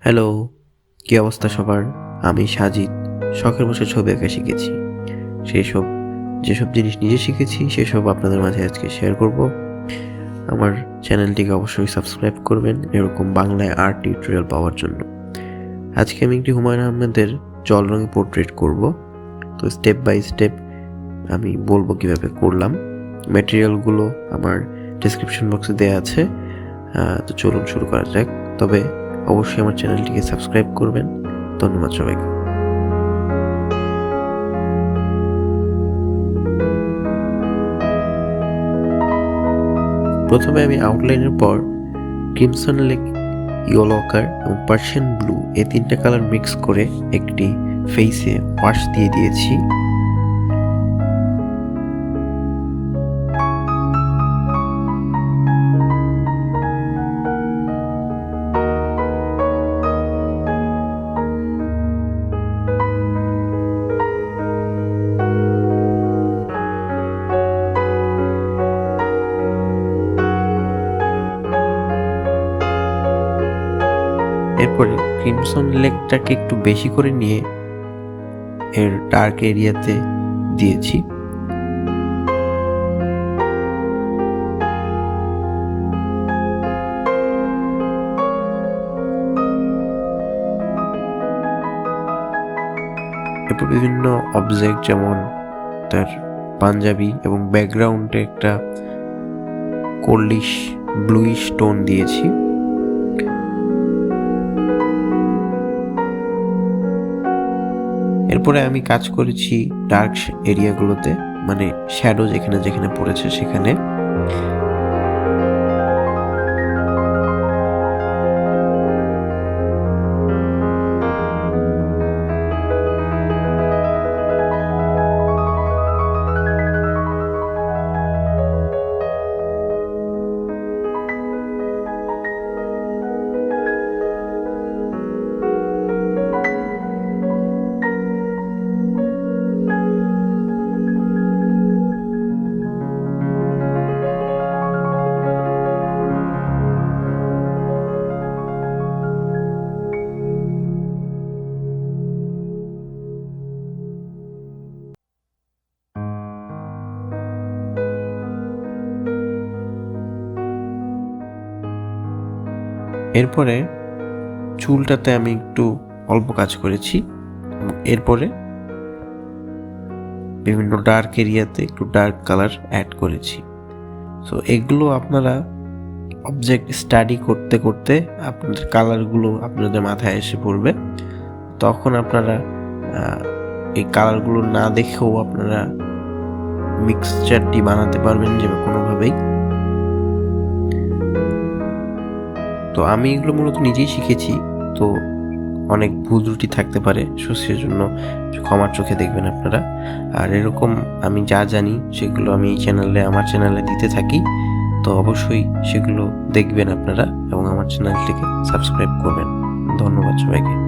Hello, কি অবস্থা সবার? আমি সাজিদ শখের বসে ছবি আঁকা শিখেছি। যেসব জিনিস নিজে শিখেছি সেসব আপনাদের মাঝে আজকে শেয়ার করব। আমার চ্যানেলটিকে অবশ্যই সাবস্ক্রাইব করবেন এরকম বাংলায় আর্ট টিউটোরিয়াল পাওয়ার জন্য। আজকে আমি একটি হুমায়ুন আহমেদের জল রঙে পোর্ট্রেট করব। তো স্টেপ বাই স্টেপ আমি বলবো কিভাবে করলাম। ম্যাটেরিয়ালগুলো আমার ডেসক্রিপশন বক্সে দেওয়া আছে। তো চলুন শুরু করা যাক। তবে অবশ্যই আমার চ্যানেলটিকে সাবস্ক্রাইব করবেন। ধন্যবাদ সবাইকে। প্রথমে আমি আউটলাইনের পর ক্রিমসন লেক, ইয়েলো অকার এবং পার্সিয়ান ব্লু এই তিনটা কালার মিক্স করে একটি ফেসে ওয়াশ দিয়ে দিয়েছি। এরপরে ক্রিমসন লেকটাকে একটু বেশি করে নিয়ে এর ডার্ক এরিয়াতে দিয়েছি। এরপর বিভিন্ন অবজেক্ট যেমন তার পাঞ্জাবি এবং ব্যাকগ্রাউন্ডে একটা কোল্ডিশ ব্লুইশ টোন দিয়েছি। এরপরে আমি কাজ করেছি ডার্ক এরিয়াগুলোতে, মানে শ্যাডো যেখানে যেখানে পড়েছে সেখানে। এরপরে চুলটাতে আমি একটু অল্প কাজ করেছি। এরপরে বিভিন্ন ডার্ক এরিয়াতে একটু ডার্ক কালার অ্যাড করেছি। সো এগুলো আপনারা অবজেক্ট স্টাডি করতে করতে আপনাদের কালারগুলো আপনাদের মাথায় এসে পড়বে। তখন আপনারা এই কালারগুলো না দেখেও আপনারা মিক্সচারটি বানাতে পারবেন যে কোনোভাবেই। তো আমি এগুলো মূলত নিজেই শিখেছি, তো অনেক ভুল ত্রুটি থাকতে পারে, সেজন্য ক্ষমার চোখে দেখবেন আপনারা। আর এরকম আমি যা জানি সেগুলো আমি আমার চ্যানেলে দিতে থাকি, তো অবশ্যই সেগুলো দেখবেন আপনারা এবং আমার চ্যানেলটিকে সাবস্ক্রাইব করবেন। ধন্যবাদ সবাইকে।